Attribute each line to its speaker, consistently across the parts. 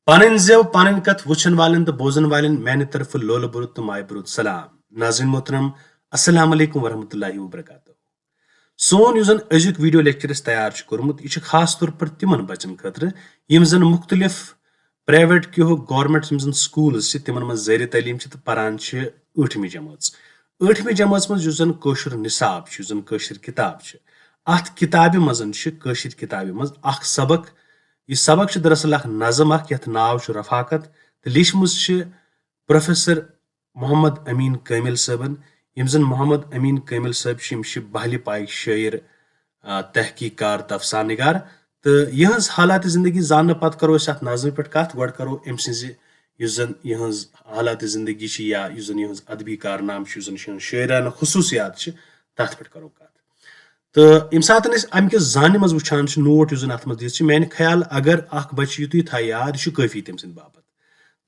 Speaker 1: पानन जेव पानन कथ वुचन वालन तो बोजन वालन मैंने तरफ लोल बुरुत तो माय बुरुत सलाम नाज़रीन मोहतरम अस्सलाम वालेकुम वरहमतुल्लाहि वबरकातुहू सोन युजन अजुक वीडियो लेक्चरस तैयार कोर्मुत यह खास तौर पर तिमन बचन खतर यम जन मुख्तलिफ प्राइवेट कि गवर्नमेंट यम जन स्कूल्स तिमन मज ज़ेर तलीम तो परान 8वीं जमात 8वीं जमात मज युस जन कशर निसाब युस जन कशर किताब अत किताब मज कशर किताब मज अख सबक यह सबक दरअसल नज़म यथ नाव रफाकत तो लिखम प्रोफेसर मोहम्मद अमीन कामिल सबन यम जन मोहम्मद अमीन कामिल सब बहल पाक शायर तहकीकार तफसान निगार तो यहज हालात जिंदगी जान पत करो अत नज़म पे कत गो करो अम जन यहज हालात जिंदगी या जन यहज अदबी कारनाम जन शायराना खसूसियात तथ पे करो कत तो यम सात अम किस जान मज वुचान नोट जन अत मज दित मैंने ख्याल अगर अख बच्चे युत था याद यह काफ़ी तम सद बाबत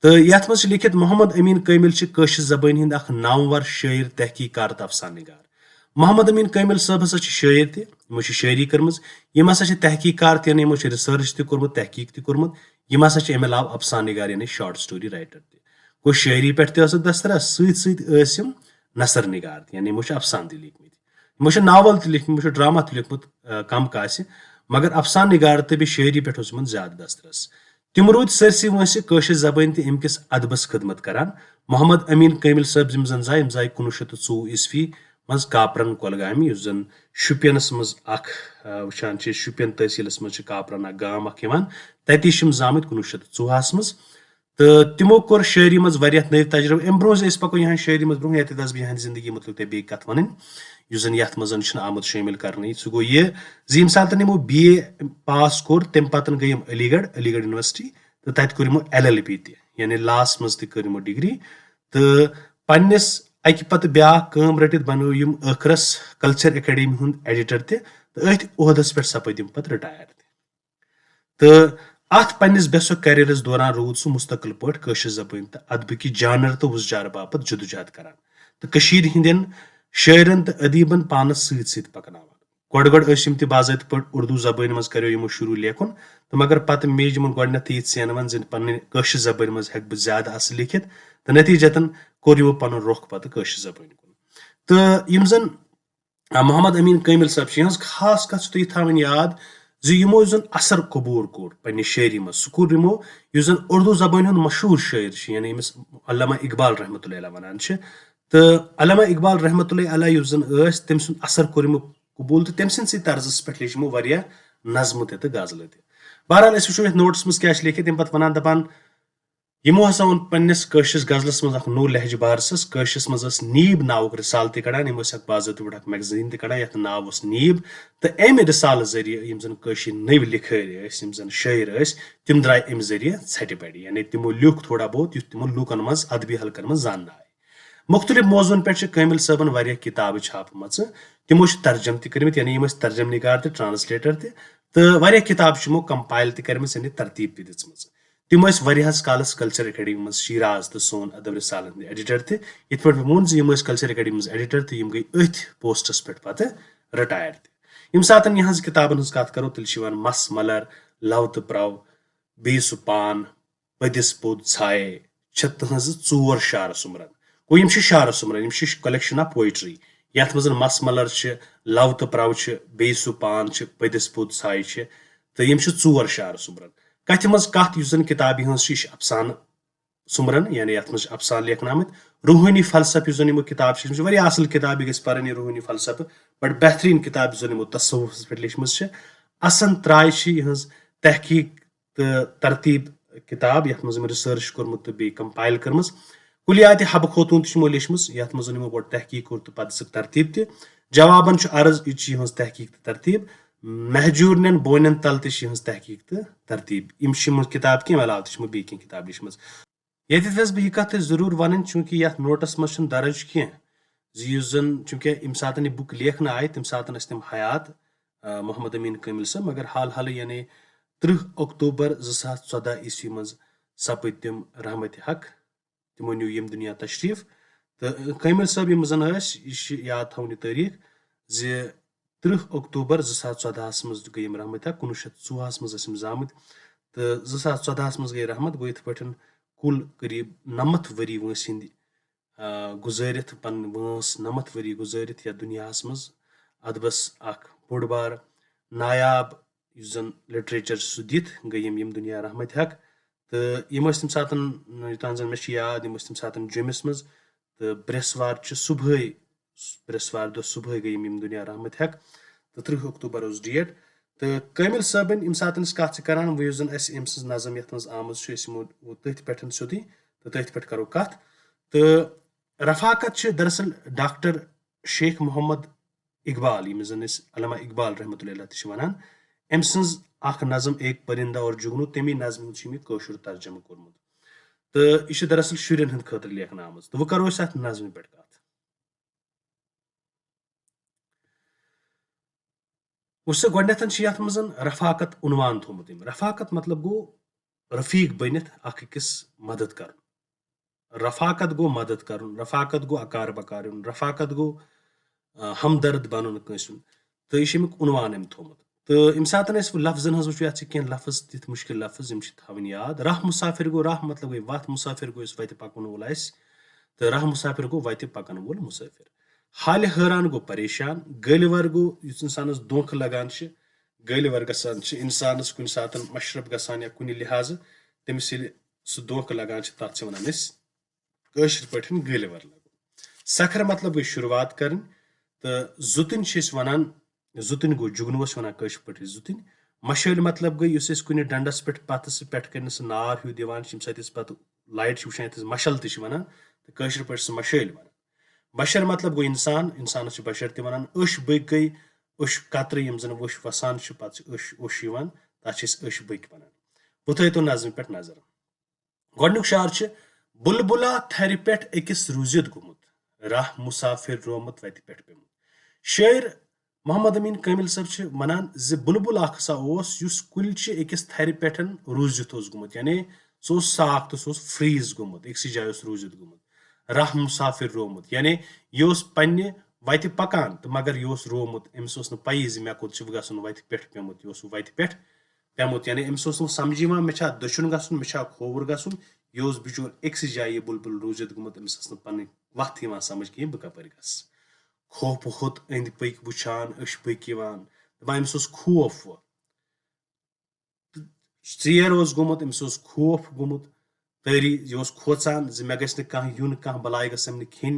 Speaker 1: तो यथ मज लिखित मोहम्मद अमीन कामिल कशर जबान हिंद नामवर शायर तहकीकार तफसान निगार मोहम्मद अमीन कामिल सब हसा शायर तमो शायरी कर्म यम हसा तहकीकार तमो रिसर्च तोर्मुत तहकीक तोर्मुत यम हसा अमे अलाव अफसान निगार यानी शॉर्ट स्टोरी राइटर गो शायरी पे दस्तरस सम नसर निगार यानी यमो अफसान त लिखमित यमो नावल त लिखमित यमो ड्रामा त लिखमुत कम कास मगर अफसान निगार तो शायरी पे ज्यादा दस्तरस तम रूद सरसी वंस कशर जबान तो अमकिस अदबस खदमत करान मोहम्मद अमीन कामिल सब जन जाए 1924 ईस्वी मज कापरन कोलगाम युस जन शुपियनस मज वुचान शुपियन तहसीलस मज कापरन गाम तति जामत 1924 मज तो तमो कोर शायरी मज नव तजुर्बे अम ब्रो पको यहाँ शायरी मज ब्रो ये बह यहाँ जिंदगी मुतल बे कत वन युस जन यथ मज आमुत शामिल कर सह गो यह यम सात यमो BA पास कोर तम पतन गई अलीगढ़ यूनिवर्सिटी तो तत कोर यमो LLB यानी लास मज कर डिग्री तो पन्निस अकि पत ब्या काम रटित बनो यम आखरस कल्चर एकेडमी हुंद एडिटर तो अथ ओहदस पे सपद यम पत रिटायर तो अत पन्निस बेसो करियरस दौरान रूद सह मुस्तकिल पे कशर जबान तो अदब जानर तो वुजार बापत जदोजहद करान तो कशीर हिंदन शायरन तो अदीबन पानस सत पकनावान गोड़ गोड़ यम बाज़ात पे उर्दू जबान मज करो यमो शुरू लेखन तो मगर पत मेज यमन गोडनथ यह सेनवन जन पन्न कशर जबान मज हेक बह ज्यादा असल लिखित तो नतीजतन कोर यमो पन रुख पत कशर जबान कुन तो यम जन मोहम्मद अमीन कामिल सब यह खास कत तुम थवन याद यमो जन असर कबूर कोर पन्ने शायरी मज सह कोर यमो जन उर्दू जबान हुंद मशहूर शायर यानी यमिस अल्लामा इकबाल रहमतुल्लाह अलैह वनान तो अल्लामा इकबाल रहमतुल्लाह अलैह युस जन तम सुन असर कोर यमो कबूल तो तम सद तर्जस पे लिख यमो नज़म तो गजल बहरहाल वो ये नोट्स मज क्या लिखित तम पे वन दपान यमो हसा ओन पन्निस कशस गजलस मज नो लहज बारसस कशस मज नीब नावुक रिसाल तड़ान यम बाज़त पे मैगजीन तड़ान यथ नाव नीब तो अमि रिसाल जरिए यम जन कशर नव लिखर यम जन शायर तम द्राय अमि जरिए छट पड़ यानी तमो लिख थोड़ा बहुत युथ तमो लूकन मज अदबी हलकन मज जान आय मुख्तलिफ मौजून पे कामिल सबन वारिया किताब छापम तमो तर्जम तर्मित यानी यम तर्जम निगार तो ट्रांसलेटर तो वारिया किताब यमो कंपाइल तर्म यानी तरतीब त दिम तम वरियाहस कालस कल्चर एकेडमी मज शिराज तो सोन अदब रिसाल एडिटर इत पे वोन यम कल्चर एकेडमी मज एडिटर तो यम गई अथ पोस्टस पे पत रिटायर यम सात यहज किताबन हज कत करो तेल मस मलर लव तो प्रव बे सु पान पदिस पोद छाए तहज 4 शार सुमरन गो यम शार सुमरन यम कलेक्शन ऑफ पोइट्री यथ मज मस मलर लव तो प्रव बे सु पान पदिस पोद छाए तो यम 4 शार सुमरन कथ मज कथ जन किताब हज अफसान सुमरन यानी यथ मज अफसान लेखन आमत रूहानी फलसफ जन यमो किताब असल किताब गई पर रूहानी फलसफ बड़ बेहतरीन किताब जन यमो तसव्वुफ पे लिखम असन त्राय यहज तहकीक तो तरतीब किताब यथ मज रिसर्च कोर्मुत तो बे कंपाइल कर्म कुलियात हब खतून तमो लिखम यथ मज यमो गो तहकीक कोर तो पद तरतीब जवाबन अर्ज यह तहकीक तो तरतीब महजूरन बोनन तल तहज तहकीक तो तरतीब यम किताब कम अलाव तमो बे किताब लिखम ये बह कत जरूर वन चूंकि यथ नोटस मज दर्ज कह जन चूंकि यम सात बुक लेखन आय तम सात तम हयात मोहम्मद अमीन कामिल सब मगर हाल हाल यानी 30 अक्टूबर 2014 ईस्वी मज सपद तम रहमत हक तमो न्यू यम दुनिया तशरीफ तो कामिल सब यम जन यह याद थवन तारीख 30 अक्टूबर 2014 मज गई रहमत हक 1914 मज जामत तो 2014 मज गई रहमत गो इत पे कुल करीब 90 वरी वंस हिंद गुजरित पन वंस 90 वरी गुजरित या दुनिया मज अदबस अख बोड़ बार नायाब जन लिटरेचर सह दित गई यम दुनिया रहमत हक तो यम तम सात युतान जन मे याद यम तम सात जमिस मज तो ब्रेसवार सुबह ब्रेसवार दो सुबह गई यम दुनिया रहमत हक तो 30 अक्टूबर उस डेट तो कामिल साहबन यम सात कत करान वो जन अम सज नज़म यथ मज आमज तथ पे सोदी तो तथ पे करो कत तो रफाकत दरअसल डॉक्टर शेख मोहम्मद इकबाल यम जन अल्लामा इकबाल रहमतुल्लाह वनान अम सज अख नज़म एक परिंदा और जुगनू तमी नज़म कशुर तर्जम कोर्मुत तो यह दरअसल शुरन हंद खतर लेखन आमज तो वो करो अत नज़म पे कत वुस गोडनेथन यथ मज रफाकत उनवान थोमुत रफाकत मतलब गो रफीक बनित अकिस मदद कर रफाकत गो मदद कर रफाकत गो अकार बकार रफाकत गो हमदर्द बन कंसन तो यह उनवान अम थोमुत तो यम सात लफ्जन हज वो कह लफ्ज तिथ मुश्किल लफ्ज थवन याद राह मुसाफिर गो राह मतलब गई वत मुसाफिर गो वत पकन वोल तो राह मुसाफिर गो वत पकन वोल मुसाफिर हाल हैरान गो परेशान गलिवर गो इंसानस धोख लगान गलिवर गसान इंसानस कुन सात मशरफ गसान या कुन लिहाज तमिस सह धोख लगान तथ वन कशर पे गलिवर लगो सखर मतलब गई शुरुआत कर तो जुतन वनान जुतन गो जुगनुस वन कशर पे जुतन मशल मतलब गई कुन डंडस पे पत पे कर नार हूँ दिवान पे लाइट वुचान मशल वन तो कशर पे मशल वन बशर मतलब गो इंसान इंसान बशर तनान अश बक गई अश कतर यम जन वश वसान पे अश तथ अश बक वन वो थो नज़म पे नजर गोडनुक शार बुलबुला थर पे अकिस रूजित गुमुत राह मुसाफिर रोमुत वत पे पेमुत शायर मोहम्मद अमीन कामिल सब वनान बुलबुल सा कुल अकिस थर पे रूजित गुमुत यानी सह साख तो सह फ्रीज गुमुत अक्स जाय रूजित गुमुत राह मुसाफिर रोमुत यानी यह पन्ने वत पकान तो मगर यह रोमुत अमिस पई मे कोत गसन वत पे पेमुत यह वत पे पेमुत यानी अमिस समझ मे दशुन गसन मे खोवर गसन यह बिचोर अक्स जाय बुलबुल रूजित गुमुत अमिस पन वत समझ कह बह कपर गस खौफ होत अंद पक वुचान अश बक दपान अमिस खौफ चेर गुमुत अमिस खौफ गुमुत तरी यह खोचान मे गि कह युन कह बलाय गम खिन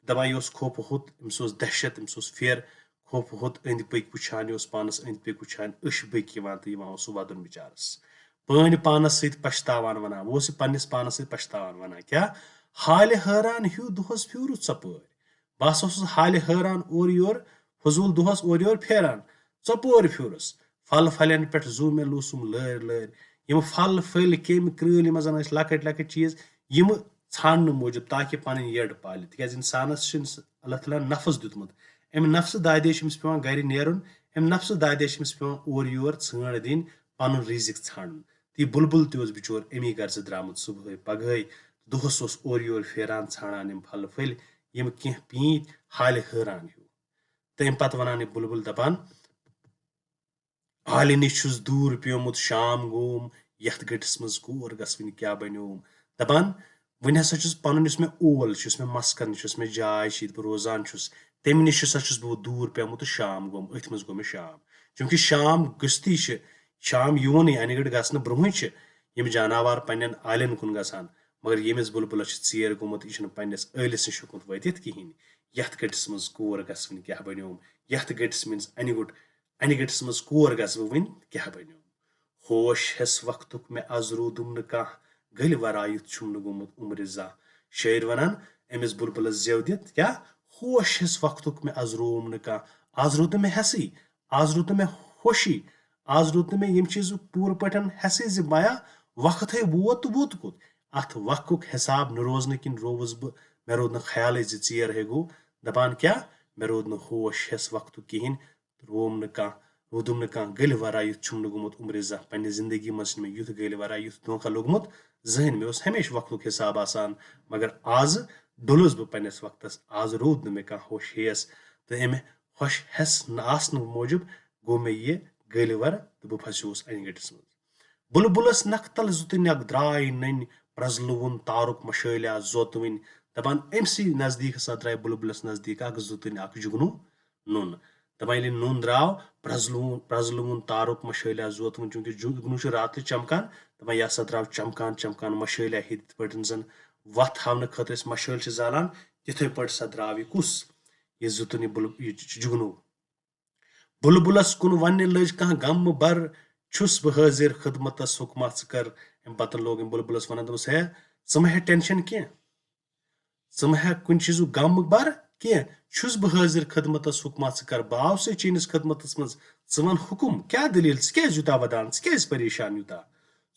Speaker 1: दपान यह खौफ होत अमिस दहशत अमिस फेर खौफ होत अंद पक वुचान यह पानस अंद पक वुचान अश बक तो वदन बिचारस पान पानस सत पछतावान वन वो पन्नस पानस सत पछतावान वन क्या हाल हैरान हूँ दोहस फ्यूरुत सपर बस हाल हैरान और योर फजूल दोहस और योर फेरान चपोर फ्यूरस फल फलन पे जू मे लूसुम लर लर यम फल फल केम कृल यम जन लकट लकट चीज यम छान मूजूब ताकि पन यड पाल तक इंसानस अल्लाह ताला नफ्स दुतमुत अम नफ्स दादे पे गर नेरुन अम नफ्स दादे पे और योर छाण दिन पन रिजिक छान तो बुलबुल तोस बिचोर अमी गर्ज द्रामुत सुबह पगह दोहस और योर फेरान छाणान यम फल फल यम कह पीत हाल हैरान हूँ तम पत वनान बुलबुल दपान हाल नश दूर प्योमुत शाम गोम यथ गटिस मज कोर गस वन क्या बन्योम दपान वन हसा पन मे ओल मे मस्कन मे जाय बह रोजान तम नश हसा बह दूर प्योमुत शाम गोम अथ मज गो मे शाम चूंकि शाम गस्ती शाम यून अन गट गसन ब्रोह यम जानवर पन्न आलन कुन गसान मगर यमिस बुलबुलस चेर गोमुत यह पन्नस आलिस नश हेकुत वतित कहें यथ गटिस मज कोर गस वन क्या बन्योम यथ गटिस मीन्स अन गटिस मज कोर गस बह वन क्या बन्योम होश हेस वक्तुक मे अज रूदुम न कह गल वरायुत छुम न गोमुत उम्र जा शायर वनान अमिस बुलबुलस जेव दित क्या होश हेस वक्तुक मे अज रूम न कह आज रूद मे हेसी आज रूद मे होशी आज रूद मे यम चीज पूर पे हेसी ज माया वक्त है वोत तो वोत कुत अथ वक्क हिसाब न रोजन किन रोवस बह मे रोद न ख्याल चेर है गो दपान क्या मे रोद न होश हेस वक्त कहें रोम न कह रूदुम न कह गल वरायुत छुम न गोमुत उम्र जा पन्ने जिंदगी मज मे युथ गल वरा युथ धोखा लोगमुत जहन मे हमेशा वक्त हिसाब आसान मगर आज डुलस बह पन्नस वक्तस आज रोद न मे कह होश हेस तो अमे होश हेस न आसन मूजूब गो मे यह गल वर तो बह फंसोस अन गटिस मज बुलबुलस नख्तल जुतन अख द्राय नन प्रजलुन तारुक मशैल्या जोतवन दपान अमसी नजदीक हसा द्राय बुलबुलस नजदीक अख जुतन अख जुगनू नुन दपान ये नुन द्राव प्रजलुन तारुक मशैल्या जोतवन चूंकि जुगनू रात चमकान दपान यह हसा द्राव चमकान चमकान मशैल्या हित पटन जन वत हावन खतर मशैल जालान तिथे पट सा द्राव ये कुस ये जुतन ये जुगनू बुलबुलस कुन वन लज कह गम बर छुस बह हाजिर खिदमतस हुक्मा कर अम पतन लोग बुलबुलस वन दोस है मा हे टेंशन कह मा हे कुन चीजु गम बर कह छुस बह हाजिर खिदमतस हुक्मा कर बाव से चीनिस खिदमतस मज वन हुकुम क्या दलील क्या युता वदान क्या परेशान युता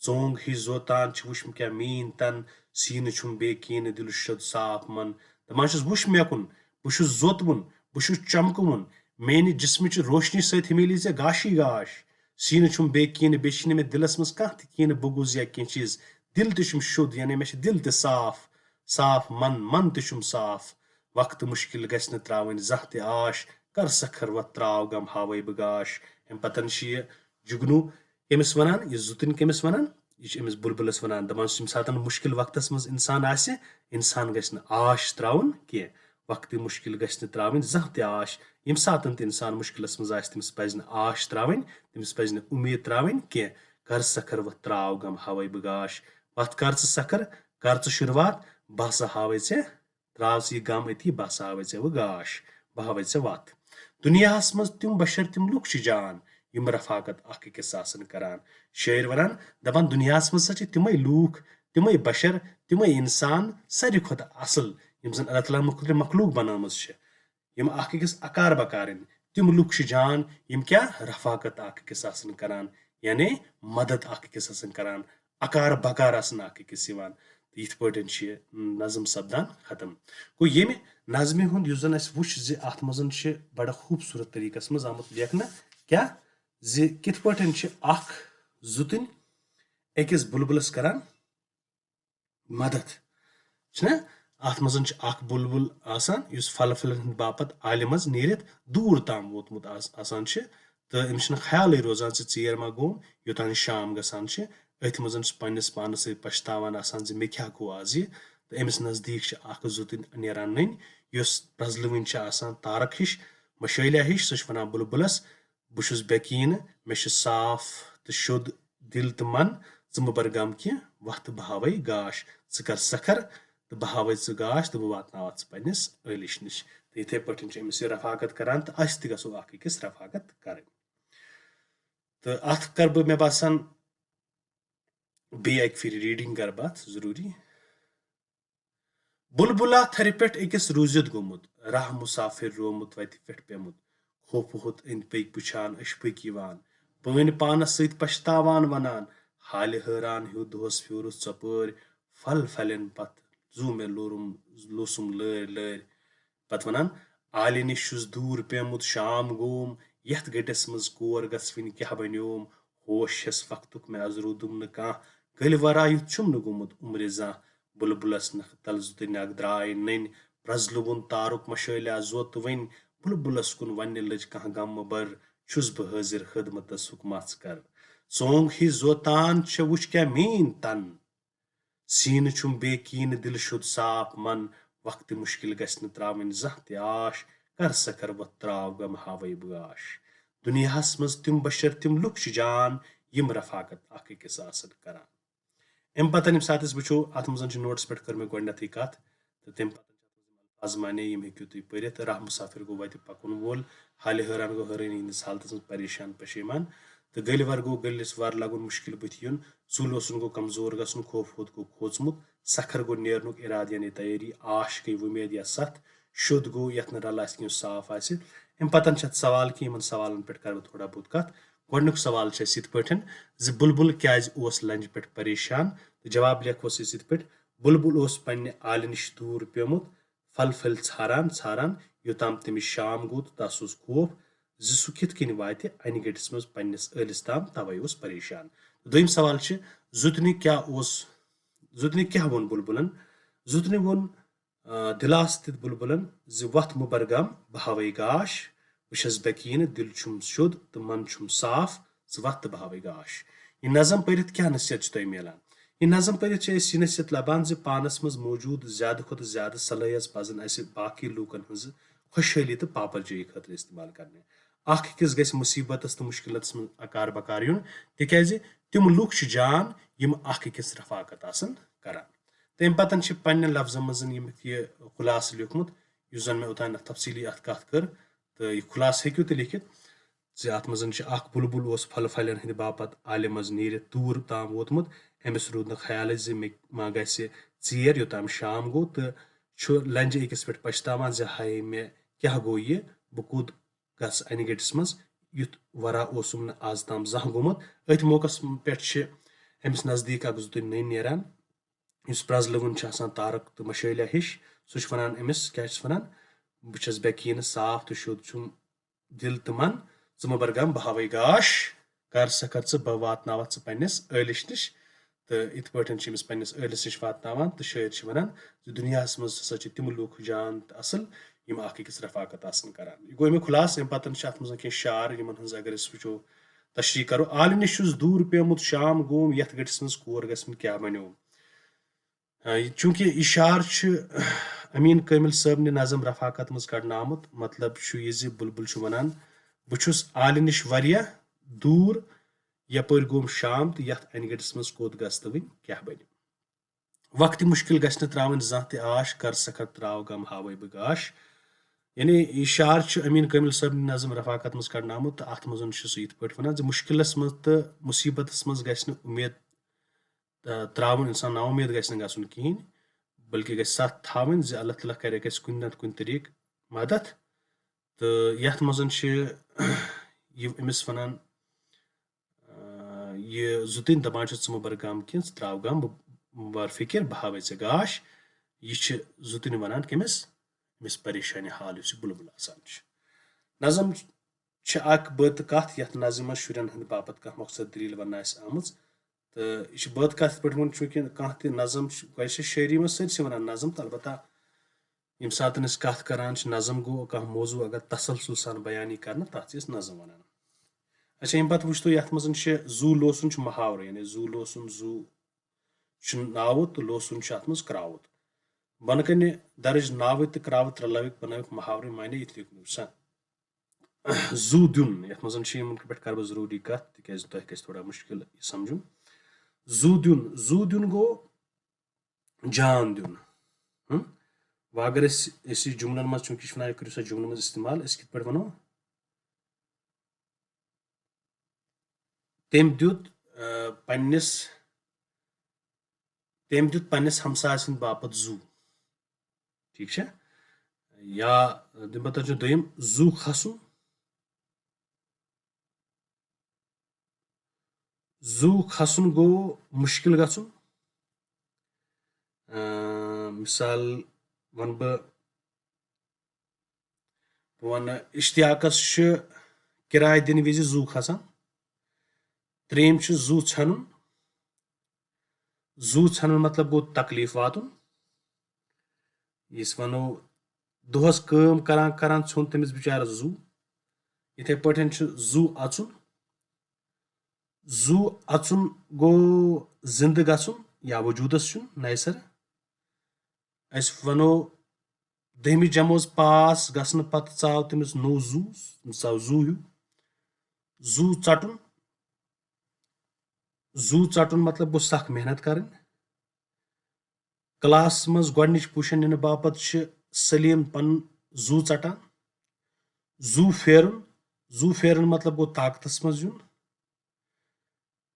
Speaker 1: चोंग ही जोतान वुम क्या मीन तन सीन छुम बेकीन दिल शुद साफ मन दपान वुश मे कुन बहु जोतवन बहु चमकवन मेन जिस्म रोशनी सत मिली ऐ गाशी गाश सीन छुम बेकीन बे मे दिलस मज कह तीन बुगुज या कह चीज दिल तुम शुद यानी मे दिल त साफ साफ मन मन तुम साफ वक्त मुश्किल गस त्रावन जह त आश कर सखर वत त्राव गम हावे बगाश अम पतन जुगनू कमिस वनान यह जुतन कमिस वनान यह अमिस बुलबुलस वनान दपान यम सात मुश्किल वक्तस मज इंसान आसे इंसान गस आश त्रावन कह वक्त मुश्किल गस त्रावन जह त आश यम सात इंसान मुश्किलस मज तमिस पज आश त्रावन तमिस पज उम्मीद त्रावन कह कर सखर वत त्राव गम हावे बगाश वत कर सखर कर शुरुआत बह हसा हावे त्राव यह गम अति बह हसा हावे वो गाश बह हावे वत दुनियाहस मज तिम बशर तिम लुक जान यम रफाकत अख अकिस करान शायर वनान दपान दुनियाहस मज तिमे लूख तिमे बशर तिमे इंसान सारी खुद असल यम जन अल्लाह ताला मुख्तलिफ मखलूक बनामज यम अख अकिस अकार बकारन तिम लुक जान यम क्या रफाकत अख अकिस करान यानी मदद अख अकिस करान अकार बकार अख अकिस यथ पटन नज़म सपदान खत्म गो ये नज़मे हुंद युस जन अस वुच ज अथ मजन बड़ा खूबसूरत तरीकस मज आमुत लेखना क्या ज किथ पटन अख जुतन अकिस बुलबुलस करान मदद छना अथ मजन अख बुलबुल आसान युस फल फलन हिंद बापत आलि मज नीरित दूर ताम वोतमुत आसान तो अमिस ख्याल रोजान ज़ेर मा गो योतान शाम गसान अथ मजन पन्निस पानस सत पछतावान आसान ज मे क्या गो आज तो अमिस नजदीक अख जुतन नेरान नन युस प्रजलवन आसान तारक हिश मशैलिया हिश सह वनान बुलबुलस बहु बेकीन मे साफ तो शुद्ध दिल तो मन ज बर गम कह वत बह हावे गाश कर सखर तो बह हावे गाश तो बह वातनाव पन्निस अलिश नश तो इथे पटन अमिस रफाकत करान तो अस त गो अख अकिस रफाकत कर तो अथ कर बह मे बासान बे अक फिर रीडिंग कर बात जरूरी बुलबुला थर पे अकिस रूजित गोमुत राह मुसाफिर रोमुत वत फिट पेमुत खोफ होत अंद पक पुछान अशफक यवान पन पानस सत पछतावान वनान हाल हैरान हूँ दोहस फ्यूरस चपर फल फलन पत जू मे लोसुम लर लर पत वनान आलि निश दूर पेमुत शाम गोम यथ गटिस मज कोर गसवन क्या बन्योम होश हस वक्तुक मे अजरूदुम न कह गल वरा युथ छुम न गोमुत उम्र जह बुलबुलस नख तल जुतन अख द्राय नन प्रजलुन तारुक मशैल्या जोतवन बुलबुलस कुन वन लज कह गम बर छुस बह हाजिर खिदमतस हुक्मा कर चोंग ही जोतान वुच क्या मीन तन सीन छुम बेकीन दिल शुद साफ मन वक्त मुश्किल गस त्रावन जह त आश कर सकर वत त्राव गम हावे बगाश दुनियाहस मज तिम बशर तिम लुक जान यम रफाकत अख अकिस करान अम पतन सात वो अत मज नोट्स पे कर मे गोडनथी कत तो तम आजमाने यम हेक्यू तुम पढ़ित राह मुसाफिर गो वत पकुन वोल हाल हैरान गो हैरानी हंदिस हालत मज परेशान पशेमान तो गल वर गो गलिस वर लगुन मुश्किल बुथ युन सुल गो कमजोर गसन खोफ होत गो खोचमुत सखर गो नेरनुक इराद यानी तैयारी आश गई वुमेद या सत शुद्ध गो यथ न रल आस साफ आस अम पतन सवाल कि इन सवालन पे कर थोड़ा बहुत कत गोडनुक सवाल यथ पठन ज बुलबुल क्या लंज पे परेशान तो जवाब लेखोस यथ पे बुलबुल पन्ने आलि निश दूर पेमुत फल फल छारान छारान योताम तमिस शाम गो तो तस खौफ सह कित कन वात अन गटिस मज पन्निस अलिस ताम तवे परेशान दोयम सवाल जुतन क्या वोन बुलबुलन जुतन वोन दिलास दित बुलबुलन ज वथ मुबर गम बह हावे गाश बस बेकीन दिल छुम शुद्ध तो मन छुम साफ ज वत बह हावे गाश यह नज़म पढ़ित क्या नसीहत तुम मिलान? यह नज़म पढ़ित यह नसीहत लबान ज पानस मज मौजूद ज़्यादा खुद ज़्यादा सलाहियत पजन अस बाकी लूकन हज खुशहाली तो पापरजयी खतर इस्तेमाल करने। अकिस गस मुसीबत तो मुश्किलत मज अकार बकार यून तिज तिम लूक जान यम अकिस रफाकत करान। तम पतन पन्न लफ्जन मज यह खुलास लिखमुत युस जन मे ओतान तफसीली अत कत कर तो यह खुलास हेकु तो लिखित अत मज बुलबुल उस फल फलन हंद बापत आले मज नीर दूर ताम वोतमुत अमिस रूद न ख्याल मे मा गस चीर योताम शाम गो तो लंज अकिस पे पछतावान हाय मे क्या गो यह बह कूद गस अन गटिस मज युथ वरा ओसुम न आज ताम जह गोमुत। अथ मौकस पे अमिस नजदीक अक जुतन नई नेरान इस प्रजलवन तारक तो मशालिया हिश सह वन अमिस क्या वन बस बेकीन साफ तो शुद्ध छुम दिल तो मन ज मबर गम बह हवै गाश कर सा कर बह वात पन्नस अलिस नश तो इत पे पन्नस अलिस नश वातनावान तो शायर वन दुनिया मज हसा तिम लूक जान तो असल यम अकिस रफाकत करान। यह गो मे खुलास अम पतन अत मज कह शार यमन हज अगर वो तशरी करो आल नश दूर पेमुत शाम गोम यथ गटिस मज कोर गन क्या बनो। चूंकि यह शार अमीन कामिल साहब ने नज़म रफाकत मज कड़ना आमुत मतलब यह बुलबुल वनान बहुस आल नश वरिया दूर यपर गोम शाम तो यथ अन गटिस मज कोत गस तो वन क्या बन। वक्त मुश्किल गस त्रावन जह त आश कर सखत त्राव गम हावे बह गाश। यानी यह शार अमीन कामिल साहब ने नज़म रफाकत मज कड़ना आमुत अत मज यथ पे वन मुश्किलस मज तो मुसीबत मज गस उम्मीद त्रावन इंसान ना उम्मीद गस गसन कहें बल्कि गस सथ थावन अल्लाह ताला करे कुन नत कुन तरीक मदद तो यथ मज अमिस वनान यह जुतन दपान च मबर गम कह त्राव गम बर फिक्र बह हावे ऐ गाश। यह जुतन वनान कमिस अमिस परेशानी हाल बुलबुल आसान। नज़म बत कथ यथ नज़म शुरन हंद बापत कह मकसद दलील वन आम तो यह बत कथ पे वो चूंकि कह नज़म वैसे शायरी में सरसे वन नज़म तो अलबत्ता यम सात कथ करान नज़म गो कह मौजू अगर तसलसल सान बयानी कर तथ नज़म वन। अच्छा अम पे वो तो यथ मज जू लोसन मुहावरा यानी जू लोसन जू नावत तो लोसन अत मज क्रावत बन कन दर्ज नावत तो क्रावत रलविक बनविक मुहावरे माने ये लिखन सा जू दिन यथ मज पे कर बह जरूरी कथ तिज तुह गस थोड़ा मुश्किल समझुन। जू दिन गो जान दिन वह अगर जुमलन मज चूंकि वन करो सा जुमलन मज इस्तेमाल कत पे वनो तम दुत पन्नस हमसाय सद बापत जू ठीक है या दिम दोम जू खसन गो मुश्किल गसुन मिसाल वन वन इश्तियाकस किराय दिन विज जू खसान। त्रेम जू छनुन मतलब गो तकलीफ वातुन इस वनो दोहस काम करान करान छुन तमिस बिचार जू। इथे पठन जू अचुन गो जिंद गसुन या वजूदस चुन नए सर अस वनो दहमि जमोज पास गसन पत चाव तमिस नो जू चाव जू हूँ। जू चटुन मतलब गो सख मेहनत कर। क्लास मज गोडनिच पोजिशन इन बापत सलीम पन जू चटान। जू फेरन मतलब गो ताकतस मज यून।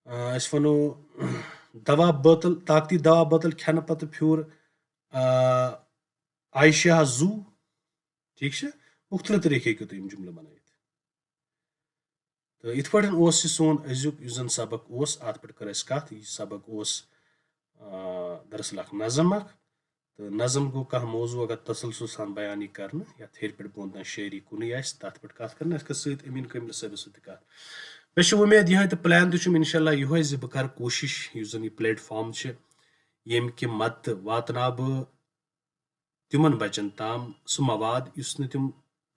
Speaker 1: अस वनो दवा बोतल ताकती दवा बोतल खेन पत फ्यूर आयशा जू ठीक है मुख्तलिफ तरीके हेकु तुम जुमल बन। तो इत पे सोन अजुक जन सबक अत पे कर कथ यह सबक दरअसल नज़म तो नज़म गो कह मौजू अगर तसलसल सान बयानी कर यथ हेर पे बोन तान शायरी कुन तथ पे कथ कर अमीन कामिल साहब सत कथ मे उम्मीद यह तो प्लान तो इनशाला यह बह कर कोशिश जन यह प्लेटफॉर्म यम कि मत वातना बह तिमन बचन ताम सह मवाद उस न तिम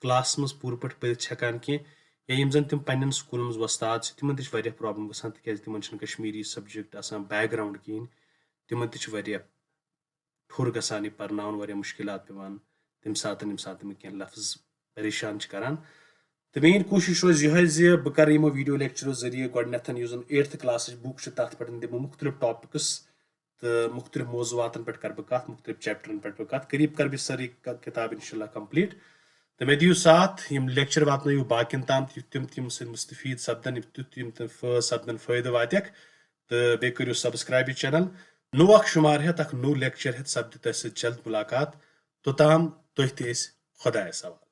Speaker 1: क्लास मज पूर पे पढ़ हेकान कह या यम जन तिम पन्न स्कूल मज वस्ताद तिमन तह प्रॉब्लम गसान तक तिमन कश्मीरी सब्जेक्ट आसान बैकग्राउंड कहें तिमन तह ठुर गसान यह पर्नावन वारिया मुश्किलात पेवान तम सात कह लफ्ज परेशान करान। तो मेन कोशिश रोज यह बह कर यमो वीडियो लेक्चरों जरिए गडनथ यस 8th क्लास बुक तथ पे दिमो मुख्तलिफ टॉपिक्स तो मुख्तलिफ मौजूआतन पे कर बह मुख्तलिफ चैप्टरन पे कत करीब कर बह सारी किताब इंशाल्लाह कंप्लीट। तो मे दियो साथ यम लेक्चर वातनो बाकिन ताम तुम तम मुस्तफीद सपदन तुम सपदन फायदे वातक तो बे करो सब्सक्राइब चैनल नो अख शुमार हेत अख नो लेक्चर हेत सपद तह जल्द मुलाकात तोताम तुह खुदायस हवाल।